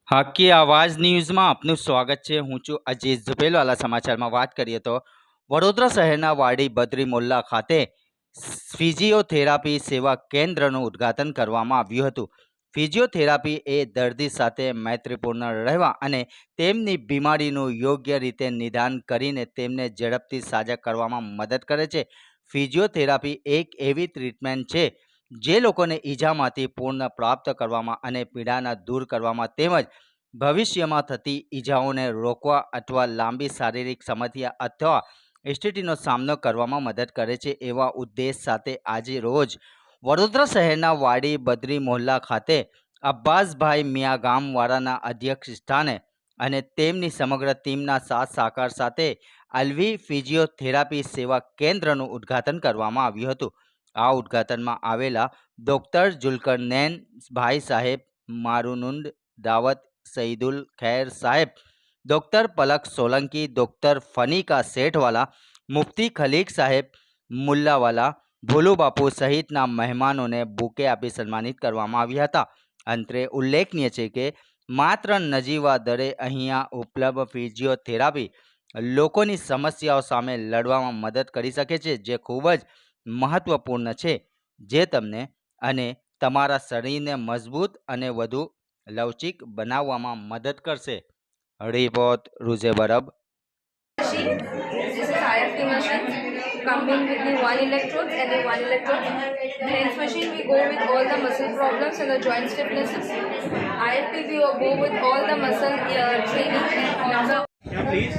હાકી આવાજ ન્યૂઝમાં આપનું સ્વાગત છે। હું છું અજીત ઝુપેલવાલા। સમાચારમાં વાત કરીએ તો વડોદરા શહેરના વાડી બદ્રી મોલ્લા ખાતે ફિઝિયોથેરાપી સેવા કેન્દ્રનું ઉદ્ઘાટન કરવામાં આવ્યું હતું। ફિઝિયોથેરાપી એ દર્દી સાથે મૈત્રીપૂર્ણ રહેવા અને તેમની બીમારીનું યોગ્ય રીતે નિદાન કરીને તેમને ઝડપથી સાજા કરવામાં મદદ કરે છે। ફિઝિયોથેરાપી એક એવી ટ્રીટમેન્ટ છે જે લોકોને ઈજામાંથી પૂર્ણ પ્રાપ્ત કરવામાં અને પીડાના દૂર કરવામાં તેમજ ભવિષ્યમાં થતી ઈજાઓને રોકવા અથવા લાંબી શારીરિક સમસ્યા અથવા એસટીટીનો સામનો કરવામાં મદદ કરે છે। એવા ઉદ્દેશ સાથે આજે રોજ વડોદરા શહેરના વાડી બદ્રી મોહલ્લા ખાતે અબ્બાસભાઈ મિયા ગામવાળાના અધ્યક્ષ સ્થાને અને તેમની સમગ્ર ટીમના સાથ સહકાર સાથે અલ્વી ફિઝિયોથેરાપી સેવા કેન્દ્રનું ઉદ્ઘાટન કરવામાં આવ્યું હતું। આ ઉદ્ઘાટનમાં આવેલા ડૉક્ટર જુલ્કરનૈન ભાઈ સાહેબ મારુનુંડ દાવત સઈદુલ ખૈર સાહેબ, ડૉક્ટર પલક સોલંકી, ડૉક્ટર ફનીકા શેઠવાલા, મુફ્તી ખલીક સાહેબ મુલ્લાવાલા, ભોલુબાપુ સહિતના મહેમાનોને બુકે આપી સન્માનિત કરવામાં આવ્યા હતા। અંતે ઉલ્લેખનીય છે કે માત્ર નજીવા દરે અહીંયા ઉપલબ્ધ ફિઝિયોથેરાપી લોકોની સમસ્યાઓ સામે લડવામાં મદદ કરી શકે છે, જે ખૂબ જ મહત્વપૂર્ણ છે, જે તમને અને તમારા શરીરને મજબૂત અને વધુ લવચીક બનાવવામાં મદદ કરશે। Report રૂઝે બરબ। Machine. This is IFT machine coming with the one electrode and the one electrode. Hence machine we go with all the muscle problems and the joint stiffnesses. IFT we go with all the muscle training and also. Yeah, please.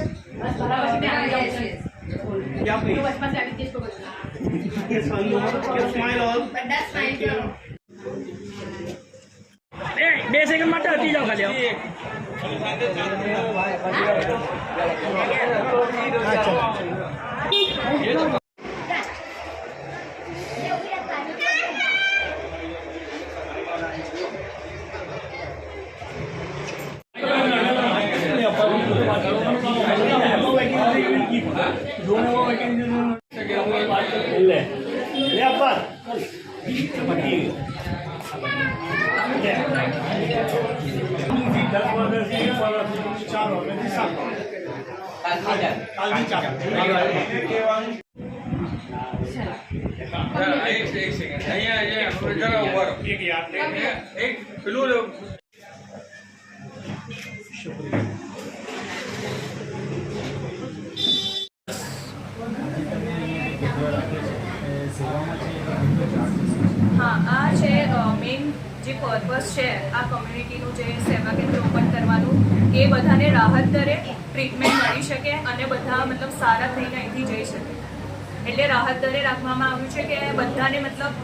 Yes, yes. Yeah, please. Yes, one more. Yes, smile all. But that's fine. બે second માટે હટી જાઓ ખાલી हाँ आ છે main જે purpose છે આ કમ્યુનિટીનું જે સેવા કેન્દ્ર ઓપન કરવાનું કે બધાને રાહત દરે ટ્રીટમેન્ટ મળી શકે અને બધા મતલબ સારા થઈને અહીંથી જઈ શકે। એટલે રાહત દરે રાખવામાં આવ્યું છે કે બધાને મતલબ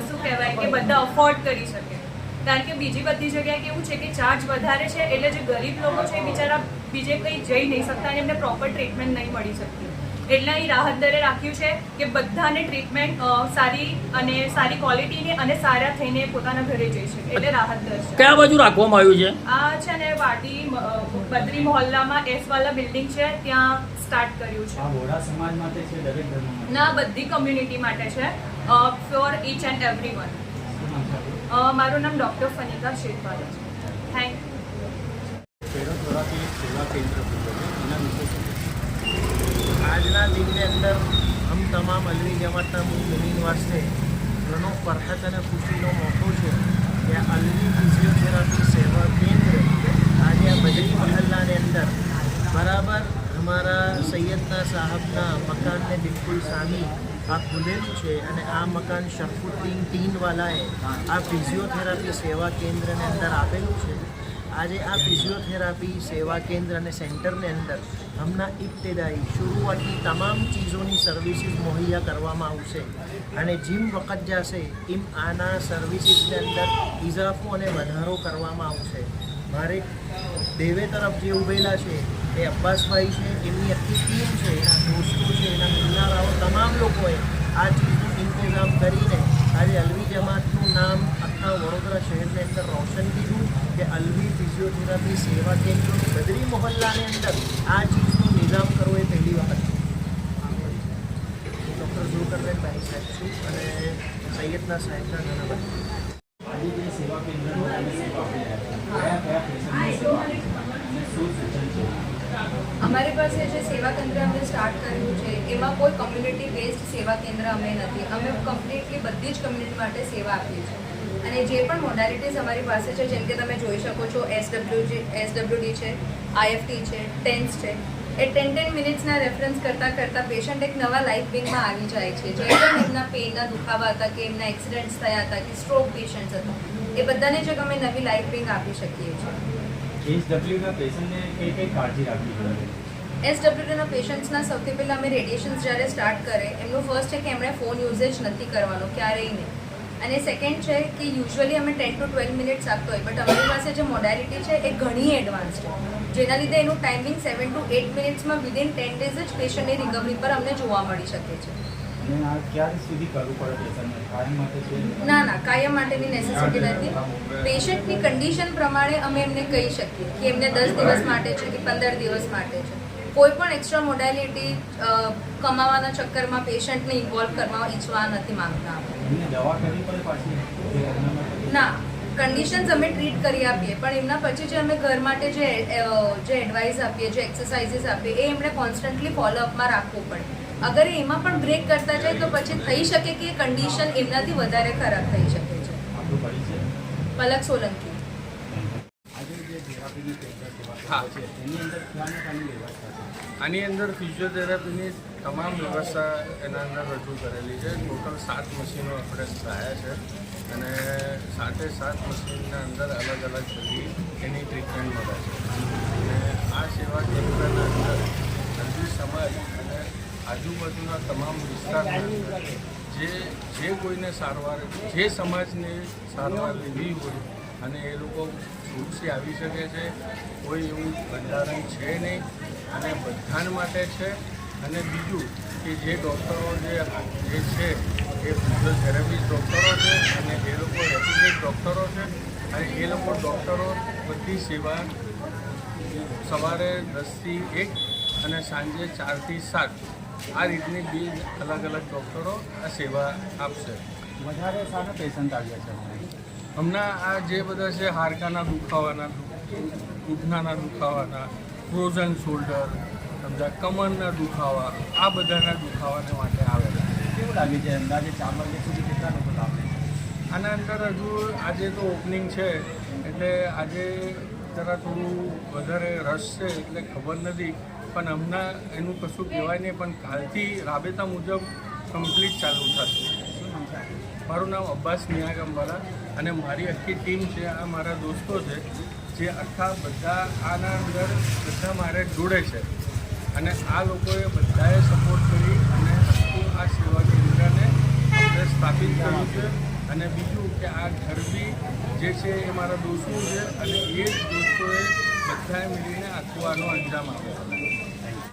શું કહેવાય કે બધા અફોર્ડ કરી શકે। કારણ કે બીજી બધી જગ્યાએ કેવું છે કે ચાર્જ વધારે છે એટલે જે ગરીબ લોકો છે એ બિચારા બીજે કંઈ જઈ નહીં શકતા અને એમને પ્રોપર ટ્રીટમેન્ટ નહીં મળી શકતી। એટલે અહીં રાહત દરે રાખ્યું છે કે બધાને ટ્રીટમેન્ટ સારી અને સારી ક્વોલિટીની અને સારા થઈને પોતાના ઘરે જઈ શકે। એટલે રાહત દર છે। કયા બાજુ રાખવામાં આવ્યું છે? આ છે ને વાડી બદ્રી મોહલ્લામાં એસવાલા બિલ્ડિંગ છે ત્યાં સ્ટાર્ટ કર્યું છે। વોરા સમાજ માટે છે, દરેક ધર્મ માટે ના, બધી કમ્યુનિટી માટે છે, for each and every one. મારું નામ ડૉક્ટર ફનીકા શેઠવાલા છે। થેન્ક આજના દિનની અંદર हम तमाम अलवी जमातના મુસ્લિમીન વાસ્તે ઘણો ફરહત અને ખુશીનો મોકો છે કે અલવી ફિઝિયોથેરાપી સેવા કેન્દ્ર આજે આ બદરી મહલ્લાની અંદર બરાબર અમારા સૈયદના સાહેબના મકાનને બિલકુલ સામી આ ખુલેલું છે અને આ મકાન શરફુદ્દીન ટીનવાલાએ આ ફિઝિયોથેરાપી સેવા કેન્દ્રને અંદર આપેલું છે। આજે આ ફિઝિયોથેરાપી સેવા કેન્દ્ર અને સેન્ટરની અંદર હમણાં ઇબ્તિદાઈ શરૂઆતની તમામ ચીજોની સર્વિસીસ મુહૈયા કરવામાં આવશે અને જેમ વખત જશે એમ આના સર્વિસીસની અંદર ઇજાફો અને વધારો કરવામાં આવશે। મારે દેવે તરફ જે ઉભેલા છે એ અબ્બાસભાઈ છે, એમની આખી ટીમ છે, એના દોસ્તો છે, એના મિલનારાઓ તમામ લોકોએ આ ચીજનું ઇંતજામ કરીને આજે અલવી જમાતનું નામ આખા વડોદરા શહેરની અંદર રોશન કીધું કે અલવી ફિઝિયોથેરાપી સેવા કેન્દ્રની બદરી મોહલ્લાની અંદર આ ચીજનો નિઝામ કરવો એ પહેલી વખત। ડૉક્ટર જુલ્કરનૈન ભાઈ સાહેબ છું અને સૈયદના સાહેબના નાના ભાઈ। આજે જે સેવા કેન્દ્રમાં તમે સેવા આપી રહ્યા છો, કયા પેશન્ટની સેવા આપી છે અને શું સૂચન છે? અમારી પાસે જે સેવા કેન્દ્ર અમે સ્ટાર્ટ કર્યું છે એમાં કોઈ કમ્યુનિટી બેઝડ સેવા કેન્દ્ર અમે નથી. અમે કમ્પ્લીટલી બધી જ કમ્યુનિટી માટે સેવા આપીએ છીએ અને જે પણ મોડાલિટીઝ અમારી પાસે છે, જેમ કે તમે જોઈ શકો છો SWD છે, IFT છે, TENS છે, એ 10 મિનિટ્સના રેફરન્સ કરતાં પેશન્ટ એક નવા લાઈફ બીંગમાં આવી જાય છે. જે પણ એમના પેનના દુખાવા હતા કે એમના એક્સિડન્ટ્સ થયા હતા કે સ્ટ્રોક પેશન્ટ્સ હતા, એ બધાને જ અમે નવી લાઈફ બીંગ આપી શકીએ છીએ. HWના પેશન્ટને કઈ કાળજી રાખવી જોઈએ? SWDના પેશન્ટ્સના સૌથી પહેલાં અમે રેડિયેશન્સ જ્યારે સ્ટાર્ટ કરે એમનું ફર્સ્ટ છે કે એમણે ફોન યુઝેજ નથી કરવાનો, ક્યારેય નહીં. અને સેકન્ડ છે કે યુઝ્યુઅલી અમે 10 to 12 મિનિટ્સ આપતો હોય, બટ અમારી પાસે જે મોડાલિટી છે એ ઘણી એડવાન્સ છે, જેના લીધે એનું ટાઈમિંગ 7 to 8 મિનિટ્સમાં વિધિન 10 days જ પેશન્ટની રિકવરી પર અમને જોવા મળી શકે છે. અને આ ક્યારે સુધી કરવું પડે પેશન્ટને? કાયમ માટે છે? ના, કાયમ માટેની નેસેસિટી નથી. પેશન્ટની કન્ડિશન પ્રમાણે અમે એમને કહી શકીએ કે એમને 10 દિવસ માટે છે કે 15 દિવસ માટે છે. કોઈ પણ એક્સ્ટ્રા મોડાલિટી કમાવાના ચક્કરમાં પેશન્ટને ઇન્વોલ્વ કરવા ઈચ્છવા નથી માંગતા. એમને દવા કરવી પડે પાછી? ના, કન્ડિશન્સ અમે ટ્રીટ કરી આપીએ, પણ એમના પછી જે અમે ઘર માટે જે એડવાઇસ આપીએ, જે એક્સરસાઇઝીસ આપીએ, એ એમણે કોન્સ્ટન્ટલી ફોલોઅપમાં રાખવું પડે. અગર એમાં પણ બ્રેક કરતા જાય તો પછી થઈ શકે કે કન્ડિશન એમનાથી વધારે ખરાબ થઈ શકે છે. આપણું પરિચય? પલક સોલંકી. આજે જે થેરાપીની સેવા હા. છે એની અંદર ક્યાંની ક્યાંની વ્યવસ્થા છે? આની અંદર ફિઝિયોથેરાપીની તમામ વ્યવસ્થા એના અંદર રજૂ કરેલી છે. ટોટલ 7 મશીનો આપણે લાયા છે અને 7 મશીનના અંદર અલગ અલગ બધી એની ટ્રીટમેન્ટ મળે છે. અને આ સેવા કેન્દ્રના અંદર દર્દી સમાજ અને આજુબાજુના તમામ વિસ્તારના અંદર જે કોઈને સારવાર, જે સમાજને સારવાર લેવી હોય અને એ લોકો છૂટથી આવી શકે છે. કોઈ એવું બંધારણ છે નહીં અને બધાને માટે છે. અને બીજું કે જે ડૉક્ટરો જે છે એ ફિઝિયોથેરાપિસ્ટ ડૉક્ટરો છે અને એ લોકો રેપ્યુટેડ ડૉક્ટરો છે અને એ લોકો ડૉક્ટરો બધી સેવા સવારે 10 થી 1 અને સાંજે 4 થી 7 આ રીતની 2 અલગ અલગ ડૉક્ટરો આ સેવા આપશે. વધારે સારા પેશન્ટ આવ્યા છે હમણાં આ જે બધા છે હાડકાના દુખાવાના, ઘૂંટણાના દુખાવાના, ફ્રોઝન શોલ્ડર, સમજા કમરના દુખાવા, આ બધાના દુખાવાને માટે આવેલા. કેવું લાગે છે? અંદાજે 4 વાગ્યા સુધી કેટલા લોકો લાભ લે છે? આના અંદર હજુ આજે તો ઓપનિંગ છે એટલે આજે જરા થોડું વધારે રસ છે એટલે ખબર નથી, પણ હમણાં એનું કશું કહેવાય નહીં. પણ કાલથી રાબેતા મુજબ કમ્પ્લીટ ચાલુ થશે. શું નામ છે? મારું નામ અબ્બાસ મિયાગમવાલા અને મારી આખી ટીમ છે. આ મારા દોસ્તો છે જે આખા બધા આના અંદર બધા મારે જોડે છે અને આ લોકોએ બધાએ સપોર્ટ કરી અને આખું આ સેવા કેન્દ્રને આપણે સ્થાપિત કર્યું છે. અને બીજું કે આ ઘર બી જે છે એ મારા દોસ્તો છે અને એ જ દોસ્તોએ બધાએ મળીને આખું આનો અંજામ આપ્યો.